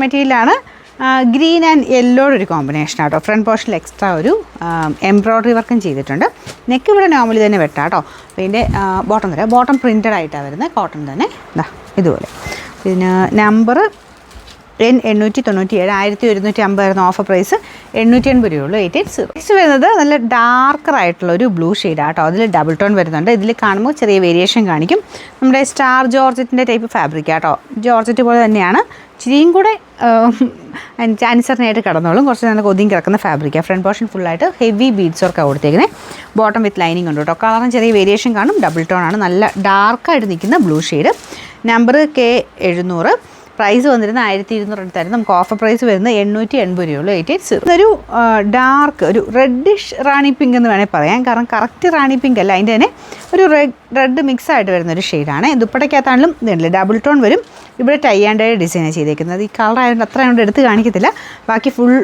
മെറ്റീരിയലാണ്. Green and യെല്ലോയുടെ ഒരു combination ആട്ടോ. ഫ്രണ്ട് പോർഷനിൽ എക്സ്ട്രാ ഒരു എംബ്രോയ്ഡറി വർക്കും ചെയ്തിട്ടുണ്ട്. നെക്ക് ഇവിടെ നോർമലി തന്നെ വെട്ടാം കേട്ടോ. അപ്പോൾ ഇതിൻ്റെ ബോട്ടം തരാം. ബോട്ടം പ്രിൻറ്റഡ് ആയിട്ടാണ് വരുന്നത്, കോട്ടൺ തന്നെ. ഇതാ ഇതുപോലെ. പിന്നെ നമ്പർ N897, 1150 ആയിരുന്നു ഓഫർ പ്രൈസ്. 880 രൂപയുള്ളൂ. 880. നെക്സ്റ്റ് വരുന്നത് നല്ല ഡാർക്കർ ആയിട്ടുള്ള ഒരു ബ്ലൂ ഷെയ്ഡാണ് കേട്ടോ. അതിൽ ഡബിൾ ടോൺ വരുന്നുണ്ട്. ഇതിൽ കാണുമ്പോൾ ചെറിയ വേരിയേഷൻ കാണിക്കും. നമ്മുടെ സ്റ്റാർ ജോർജറ്റിൻ്റെ ടൈപ്പ് ഫാബ്രിക് ആട്ടോ. ജോർജറ്റ് പോലെ തന്നെയാണ്, ഇച്ചിരിയും കൂടെ അനുസരണയായിട്ട് കിടന്നോളും. കുറച്ച് നല്ല ഒതുങ്ങി കിടക്കുന്ന ഫാബ്രിക്കാണ്. ഫ്രണ്ട് പോർഷൻ ഫുള്ളായിട്ട് ഹെവി ബീഡ്സ് വർക്കാണ് കൊടുത്തേക്കുന്നത്. ബോട്ടം വിത്ത് ലൈനിങ് ഉണ്ട് കേട്ടോ. കളറും ചെറിയ വേരിയേഷൻ കാണും. ഡബിൾ ടോൺ ആണ്, നല്ല ഡാർക്കായിട്ട് നിൽക്കുന്ന blue shade. Number K700. Price വന്നിരുന്നത് 1200 അടുത്തായിരുന്നു. നമുക്ക് ഓഫർ പ്രൈസ് വരുന്നത് 880 രൂപയുള്ളൂ. 880. ഇതൊരു ഡാർക്ക് ഒരു റെഡിഷ് റാണി പിങ്ക് എന്ന് വേണമെങ്കിൽ പറയാം. കാരണം കറക്റ്റ് റാണി പിങ്ക് അല്ല, അതിൻ്റെ തന്നെ ഒരു റെഡ് മിക്സ് ആയിട്ട് വരുന്നൊരു ഷെയ്ഡാണ്. ദുപ്പട്ടയ്ക്കകത്താണെങ്കിലും ഇതുണ്ടല്ലേ ഡബിൾ ടോൺ വരും. ഇവിടെ ടൈ ആൻഡ് ഡൈ ഡിസൈനാണ് ചെയ്തേക്കുന്നത്. ഈ കളർ ആയതുകൊണ്ട് അത്ര കൊണ്ട് എടുത്ത് കാണിക്കത്തില്ല. ബാക്കി ഫുൾ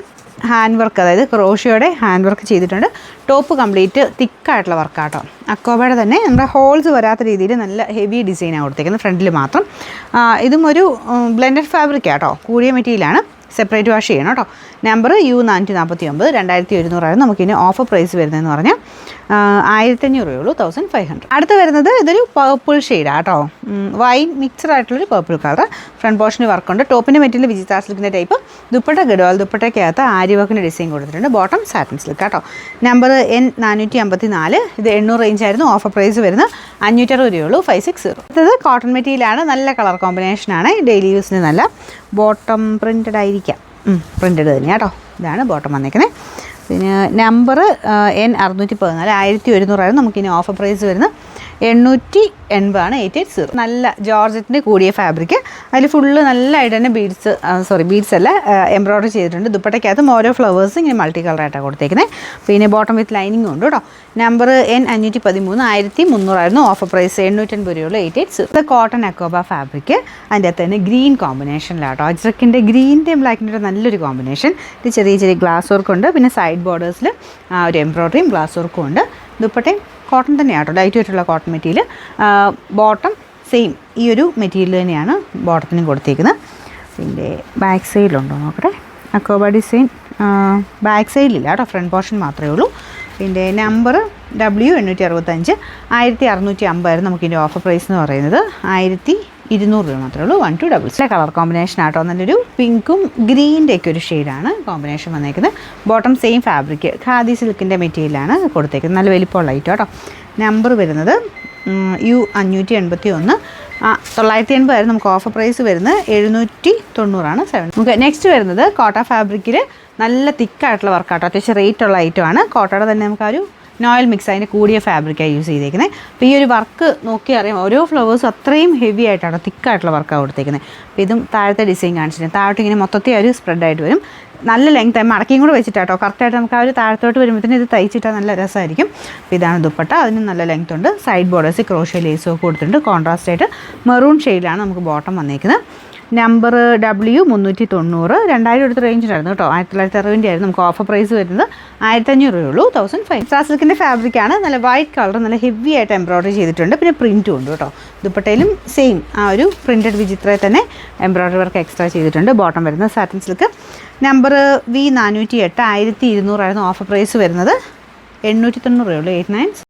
ഹാൻഡ് വർക്ക്, അതായത് ക്രോഷിയോടെ ഹാൻഡ് വർക്ക് ചെയ്തിട്ടുണ്ട്. ടോപ്പ് കംപ്ലീറ്റ് തിക്കായിട്ടുള്ള വർക്കാട്ടോ. അക്കോബയുടെ തന്നെ നമ്മുടെ ഹോൾസ് വരാത്ത രീതിയിൽ നല്ല ഹെവി ഡിസൈനാണ് കൊടുത്തേക്കുന്നത് ഫ്രണ്ടിൽ മാത്രം. ഇതും ഒരു ബ്ലെൻഡഡ് ഫാബ്രിക് ആട്ടോ. കൂടിയ മെറ്റീരിയലാണ്. സെപ്പറേറ്റ് വാഷ് ചെയ്യണം കേട്ടോ. നമ്പർ U449, 2100 നമുക്കിനി ഓഫർ പ്രൈസ് വരുന്നതെന്ന് പറഞ്ഞാൽ 1500 രൂപയുള്ളൂ. 1500. അടുത്ത് വരുന്നത് ഇതൊരു പേർപ്പിൾ ഷെയ്ഡാണ് കേട്ടോ. വൈൻ മിക്സഡ് ആയിട്ടുള്ളൊരു പേർപ്പിൾ കളർ. ഫ്രണ്ട് പോർഷന് വർക്കുണ്ട്. ടോപ്പിൻ്റെ മെറ്റീരിയൽ വിജിത്താ സിൽക്കിൻ്റെ ടൈപ്പ്. ദുപ്പട്ട ഗഡ്വാൾ ദുപ്പട്ടയ്ക്കകത്ത് ആരി വർക്കിൻ്റെ ഡിസൈൻ കൊടുത്തിട്ടുണ്ട്. ബോട്ടം സാറ്റിൻ സിൽക്ക് കേട്ടോ. Number N454. ഇത് 800 റേഞ്ച് ആയിരുന്നു. ഓഫർ പ്രൈസ് വരുന്നത് 560 രൂപയുള്ളൂ. 560. അടുത്തത് കോട്ടൺ മെറ്റീരിയലാണ്. നല്ല കളർ കോമ്പിനേഷനാണ്. ഡെയിലി യൂസിന് നല്ല. ബോട്ടം പ്രിൻറ്റഡ് ആയിരിക്കാം. പ്രിൻറ്റഡ് തന്നെയാണ് കേട്ടോ. ഇതാണ് ബോട്ടം വന്നേക്കുന്നത്. പിന്നെ നമ്പർ N614, 1100 ആയിരുന്നു. നമുക്കിനി ഓഫർ പ്രൈസ് വരുന്നത് 880 ആണ്. 880. നല്ല ജോർജറ്റിൻ്റെ കൂടിയ ഫാബ്രിക്. അതിൽ ഫുള്ള് നല്ലതായിട്ട് തന്നെ ബീഡ്സ് അല്ല എംബ്രോയ്ഡറി ചെയ്തിട്ടുണ്ട്. ദുപ്പട്ടയ്ക്കകത്തും ഓരോ ഫ്ലവേഴ്സ് ഇങ്ങനെ മൾട്ടി കളറായിട്ടാണ് കൊടുത്തേക്കുന്നത്. പിന്നെ ബോട്ടം വിത്ത് ലൈനിങ്ങും ഉണ്ട് കേട്ടോ. നമ്പർ N513, 1300 ആയിരുന്നു. ഓഫർ പ്രൈസ് 880 രൂപയുള്ളൂ. 880. ഇത് കോട്ടൺ അക്കോബ ഫാബ്രിക്. അതിൻ്റെ അകത്ത് തന്നെ ഗ്രീൻ കോമ്പിനേഷനിലാട്ടോ. അജ്രക്കിൻ്റെ ഗ്രീൻ്റെയും ബ്ലാക്കിൻ്റെ നല്ലൊരു കോമ്പിനേഷൻ. ഇത് ചെറിയ ചെറിയ ഗ്ലാസ് വർക്കുണ്ട്. പിന്നെ സൈഡ് ബോർഡേഴ്സിൽ ഒരു എംബ്രോയ്ഡറിയും ഗ്ലാസ് വർക്കും ഉണ്ട്. ദുപ്പട്ടയും കോട്ടൺ തന്നെയാണ് കേട്ടോ. ലൈറ്റ് വെയിറ്റുള്ള കോട്ടൺ മെറ്റീരിയൽ. ബോട്ടം സെയിം ഈ ഒരു മെറ്റീരിയൽ തന്നെയാണ് ബോട്ടത്തിനും കൊടുത്തേക്കുന്നത്. പിന്നെ ബാക്ക് സൈഡിലുണ്ടോ നോക്കട്ടെ. അക്കോബ ഡിസൈൻ ബാക്ക് സൈഡിലില്ല കേട്ടോ. ഫ്രണ്ട് പോർഷൻ മാത്രമേ ഉള്ളൂ. പിന്നെ നമ്പർ W865, 1650 ആയിരുന്നു. നമുക്കിതിൻ്റെ ഓഫർ പ്രൈസ് എന്ന് പറയുന്നത് 1200 രൂപ മാത്രമേ ഉള്ളൂ. 1200. കളർ കോമ്പിനേഷൻ ആട്ടോ. നല്ലൊരു പിങ്കും ഗ്രീൻ്റെ ഒക്കെ ഒരു ഷെയ്ഡാണ് കോമ്പിനേഷൻ വന്നേക്കുന്നത്. ബോട്ടം സെയിം ഫാബ്രിക് ഖാദി സിൽക്കിൻ്റെ മെറ്റീരിയലാണ് കൊടുത്തേക്കുന്നത്. നല്ല വലിപ്പമുള്ള ഐറ്റം കേട്ടോ. നമ്പർ വരുന്നത് U581, 980 ആയിരുന്നു. നമുക്ക് ഓഫർ പ്രൈസ് വരുന്നത് 790 7. നമുക്ക് നെക്സ്റ്റ് വരുന്നത് കോട്ട ഫാബ്രിക്കിൽ നല്ല തിക്കായിട്ടുള്ള വർക്കാട്ടോ. അത്യാവശ്യം റേറ്റ് ഉള്ള ഐറ്റമാണ്. കോട്ടയുടെ തന്നെ നമുക്ക് ആ ഒരു നോയൽ മിക്സ് അതിൻ്റെ കൂടിയ ഫാബ്രിക്കാണ് യൂസ് ചെയ്തേക്കുന്നത്. അപ്പോൾ ഈ ഒരു വർക്ക് നോക്കി അറിയാം. ഓരോ ഫ്ലവേഴ്സും അത്രയും ഹെവി ആയിട്ടാണ് തിക്കായിട്ടുള്ള വർക്കാണ് കൊടുത്തേക്കുന്നത്. അപ്പോൾ ഇതും താഴത്തെ ഡിസൈൻ കാണിച്ചിട്ടുണ്ട്. താഴോട്ട് ഇങ്ങനെ മൊത്തത്തിൽ ഒരു സ്പ്രെഡായിട്ട് വരും. നല്ല ലെങ്ത് മടക്കിയും കൂടെ വെച്ചിട്ടാട്ടോ. കറക്റ്റായിട്ട് നമുക്ക് ആ ഒരു താഴത്തോട്ട് വരുമ്പോഴത്തേന് ഇത് തയ്ച്ചിട്ടാൽ നല്ല രസമായിരിക്കും. അപ്പോൾ ഇതാണ് ദുപ്പട്ട. അതിന് നല്ല ലെങ്ത് ഉണ്ട്. സൈഡ് ബോർഡേഴ്സ് ക്രോഷ്യ ലേസും ഒക്കെ കൊടുത്തിട്ടുണ്ട്. കോൺട്രാസ്റ്റ് ആയിട്ട് മെറൂൺ ഷെയ്ഡിലാണ് നമുക്ക് ബോട്ടം വന്നേക്കുന്നത്. നമ്പർ W390, 2000 എടുത്ത റേഞ്ച് ഉണ്ടായിരുന്നു കേട്ടോ. 1960 ആയിരുന്നു. നമുക്ക് ഓഫർ പ്രൈസ് വരുന്നത് 1500 രൂപയുള്ളൂ. 1500. സ്റ്റാർ സിൽക്കിൻ്റെ ഫാബ്രിക്കാണ്. നല്ല വൈറ്റ് കളർ, നല്ല ഹെവി ആയിട്ട് എംബ്രോയ്ഡറി ചെയ്തിട്ടുണ്ട്. പിന്നെ പ്രിൻറ്റും ഉണ്ട് കേട്ടോ. ദുപ്പട്ടയിലും സെയിം ആ ഒരു പ്രിൻറ്റഡ് വിചിത്രയിൽ തന്നെ എംബ്രോയ്ഡറി വർക്ക് എക്സ്ട്രാ ചെയ്തിട്ടുണ്ട്. ബോട്ടം വരുന്നത് സാറ്റിൻ സിൽക്ക്. നമ്പർ V408, 1200 ആയിരുന്നു. ഓഫർ പ്രൈസ് വരുന്നത് 890 രൂപയുള്ളൂ. 89.